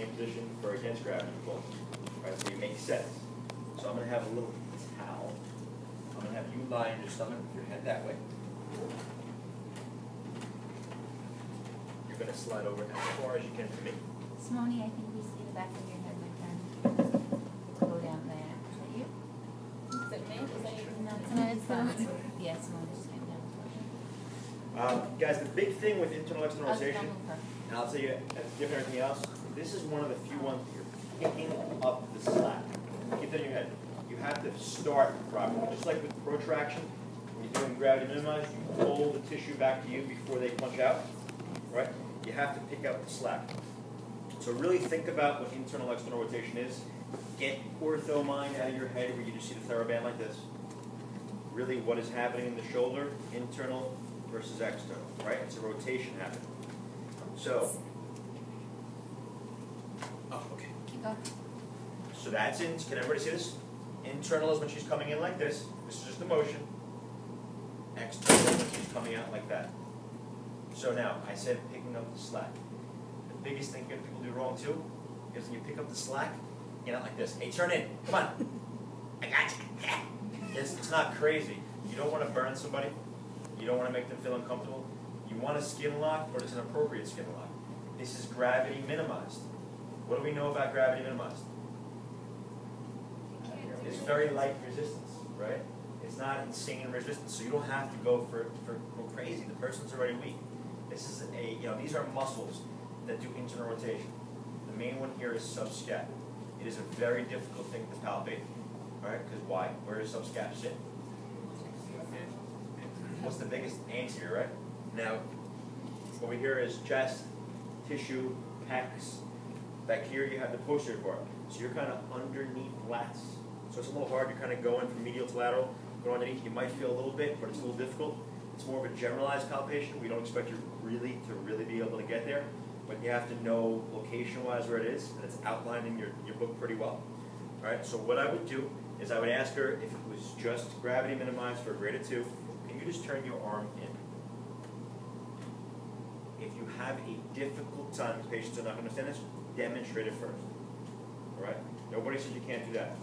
same position for against gravity pull. Right, so you make sense. So I'm going to have a little towel. I'm going to have you lie on your stomach with your head that way. You're going to slide over as far as you can for me. Simone, I think we see the back of your head, my friend. Go down there. Is that you? Is that me? Is that you? No, it's Simone. Yeah, Simone just came down. Guys, the big thing with internal external I'll rotation, double her. and I'll tell you, that's different than everything else, this is one of the few ones that you're picking up the slack. Keep that in your head. You have to start properly. Just like with protraction, when you're doing gravity minimized, you pull the tissue back to you before they punch out, right? You have to pick up the slack. So really think about what internal external rotation is. Get ortho mind out of your head where you just see the TheraBand like this. Really what is happening in the shoulder, internal versus external, right? It's a rotation happening. So, oh, okay. Keep going. So that's in, can everybody see this? Internal is when she's coming in like this. This is just a motion. External is when she's coming out like that. So now, I said picking up the slack. The biggest thing people do wrong too is when you pick up the slack, you're not like this. Hey, turn in. Come on. I got you. It's not crazy. You don't want to burn somebody. You don't want to make them feel uncomfortable. You want a skin lock, but it's an appropriate skin lock. This is gravity minimized. What do we know about gravity minimized? It's very light resistance, right? It's not insane resistance, so you don't have to go go crazy. The person's already weak. This is these are muscles that do internal rotation. The main one here is subscap. It is a very difficult thing to palpate, right? Because why? Where does subscap sit? What's the biggest anterior, right? Now, over here is chest, tissue, pecs. Back here you have the posterior part. So you're kind of underneath lats. So it's a little hard. You're kind of going from medial to lateral. Go underneath. You might feel a little bit, but it's a little difficult. It's more of a generalized palpation. We don't expect you to really be able to get there. But you have to know location-wise where it is, and it's outlined in your book pretty well. All right, so what I would do is I would ask her if it was just gravity minimized for a grade of 2, can you just turn your arm in? If you have a difficult time, patients are not going to understand this, demonstrate it first. All right? Nobody says you can't do that.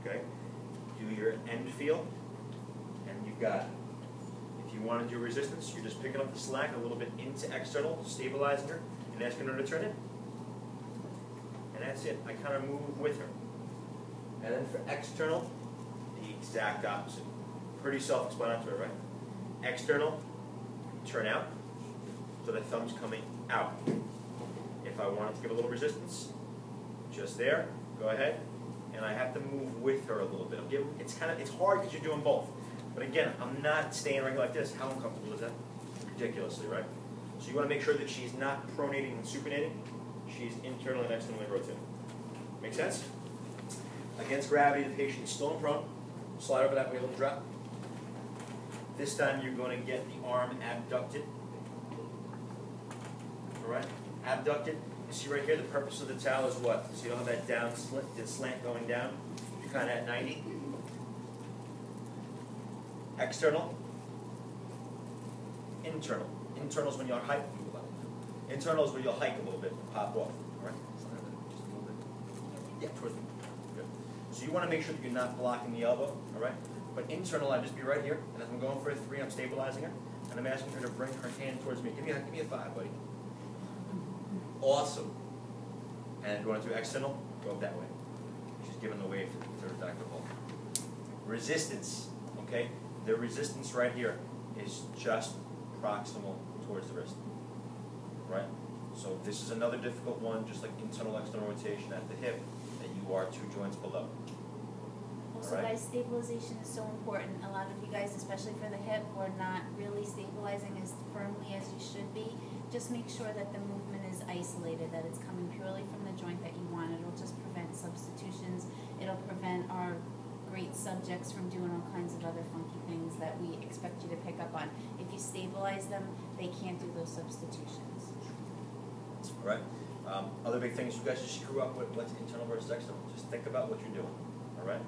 Okay? Do your end feel, and you got it. If you want to do resistance, you're just picking up the slack a little bit into external, stabilizing her, and asking her to turn in. And that's it. I kind of move with her. And then for external, the exact opposite. Pretty self-explanatory, right? External, turn out, so the thumb's coming out. If I wanted to give a little resistance, just there, go ahead, and I have to move with her a little bit. It's hard because you're doing both. But again, I'm not staying right like this. How uncomfortable is that? Ridiculously, right? So you want to make sure that she's not pronating and supinating. She's internally and externally rotating. Make sense? Against gravity, the patient is still in prone. Slide over that way, a little drop. This time you're going to get the arm abducted. All right? Abducted. You see right here, the purpose of the towel is what? So you don't have that down slant going down. You're kind of at 90. External. Internal. Internal is when you'll hike. Internal is when you'll hike a little bit and pop off. All right? Just a little bit. Yeah, towards me. Good. So you want to make sure that you're not blocking the elbow. All right? But internal, I'd just be right here, and as I'm going for a 3, I'm stabilizing her, and I'm asking her to bring her hand towards me. Give me a 5, buddy. Awesome. And going through external, go up that way. She's giving the wave to her Dr. Ball. Resistance, okay? The resistance right here is just proximal towards the wrist, right? So this is another difficult one, just like internal external rotation at the hip, that you are 2 joints below. Also, guys, stabilization is so important. A lot of you guys, especially for the hip, are not really stabilizing as firmly as you should be. Just make sure that the movement is isolated, that it's coming purely from the joint that you want. It'll just prevent substitutions. It'll prevent our great subjects from doing all kinds of other funky things that we expect you to pick up on. If you stabilize them, they can't do those substitutions. All right. Other big things you guys just screw up with what's internal versus external. Just think about what you're doing. All right.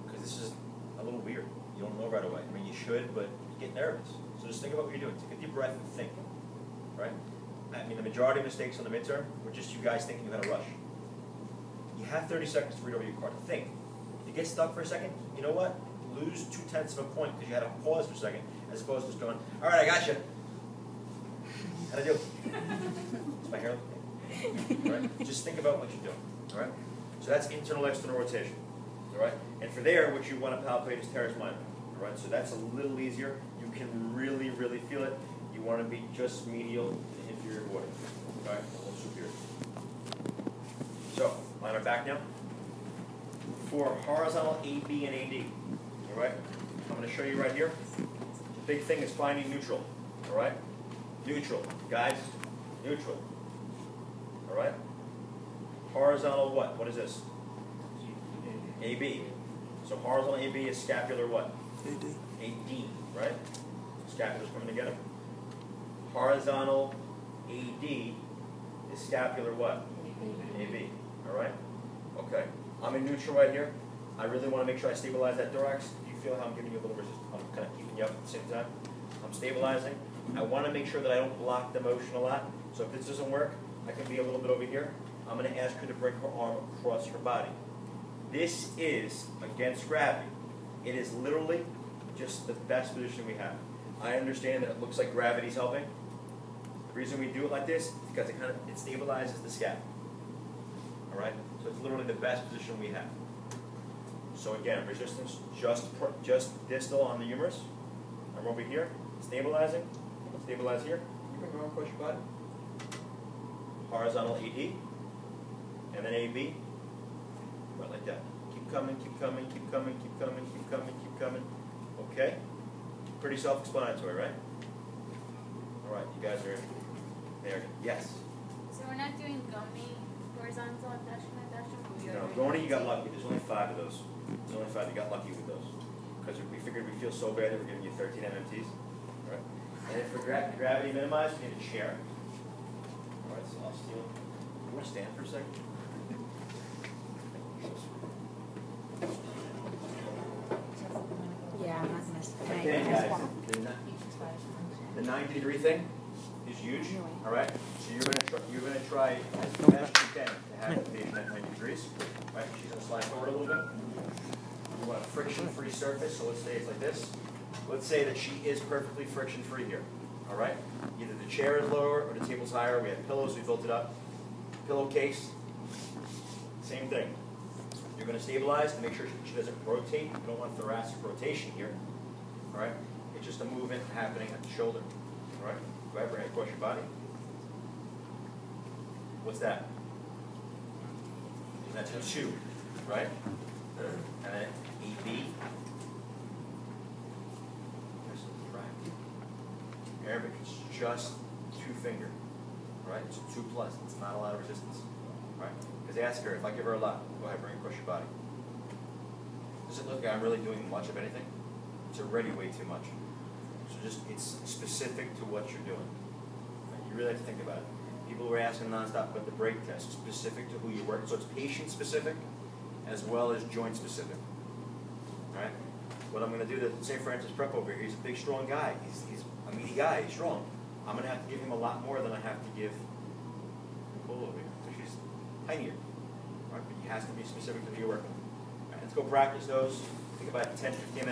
Because this is a little weird. You don't know right away. I mean, you should, but you get nervous. So just think about what you're doing. Take a deep breath and think. Right? I mean, the majority of mistakes on the midterm were just you guys thinking you had a rush. You have 30 seconds to read over your card. Think. If you get stuck for a second, you know what? Lose 0.2 of a point because you had to pause for a second, as opposed to just going, all right, I got you. How'd I do? Is my hair looking? All right? Just think about what you're doing. All right? So that's internal, external rotation. All right? And for there, what you want to palpate is teres minor. All right? So that's a little easier. You can really, really feel it. You want to be just medial to inferior border. All right? A little superior. So, line our back now. For horizontal AB and AD. All right? I'm going to show you right here. The big thing is finding neutral. All right? Neutral. Guys, neutral. All right? Horizontal what? What is this? AB. So horizontal AB is scapular what? AD. AD, right? Scapulars coming together. Horizontal AD is scapular what? AB. All right? Okay. I'm in neutral right here. I really want to make sure I stabilize that thorax. You feel how I'm giving you a little resistance? I'm kind of keeping you up at the same time. I'm stabilizing. I want to make sure that I don't block the motion a lot. So if this doesn't work, I can be a little bit over here. I'm going to ask her to bring her arm across her body. This is against gravity. It is literally just the best position we have. I understand that it looks like gravity's helping. The reason we do it like this is because it stabilizes the scap. All right? So it's literally the best position we have. So again, resistance just distal on the humerus. I'm over here, stabilizing. Stabilize here. You bring your arm across your body. Horizontal AD. And then AB. Right like that. Keep coming, keep coming, keep coming, keep coming, keep coming, keep coming. Okay? Pretty self-explanatory, right? All right, you guys are there. Yes? So we're not doing gummy, horizontal abduction? No, Goni, you got lucky. There's only 5 of those. There's only 5. You got lucky with those. Because we figured we feel so bad that we're giving you 13 MMTs. All right? And then for gravity minimized, you need a chair. All right, so I'll steal. You want to stand for a second? Yeah, I'm not gonna. Again, guys, the 90-degree thing is huge. All right, so you're gonna try as best you can to have the patient at 90 degrees. Right, she's gonna slide forward a little bit. You want a friction-free surface, so let's say it's like this. Let's say that she is perfectly friction-free here. All right, either the chair is lower or the table's higher. We have pillows, we built it up. Pillowcase, same thing. You're going to stabilize to make sure she doesn't rotate. You don't want thoracic rotation here. All right? It's just a movement happening at the shoulder. All right? Go ahead, bring it across your body. What's that? That's a 2, right? And then AB. There's a track. Arabic is just 2-finger. Right? It's a 2+. It's not a lot of resistance. Right? Because ask her, if I give her a lot, go ahead, bring it across your body. Does it look like I'm really doing much of anything? It's already way too much. So just, it's specific to what you're doing. Right? You really have to think about it. People were asking nonstop about the break test, specific to who you're working. So it's patient specific as well as joint specific. All right? What I'm going to do to St. Francis Prep over here, he's a big, strong guy. He's a meaty guy. He's strong. I'm going to have to give him a lot more than I have to give Nicole over here, which is tinier. Right? But he has to be specific to who you're working with. Right, let's go practice those. Think about 10, 15 minutes.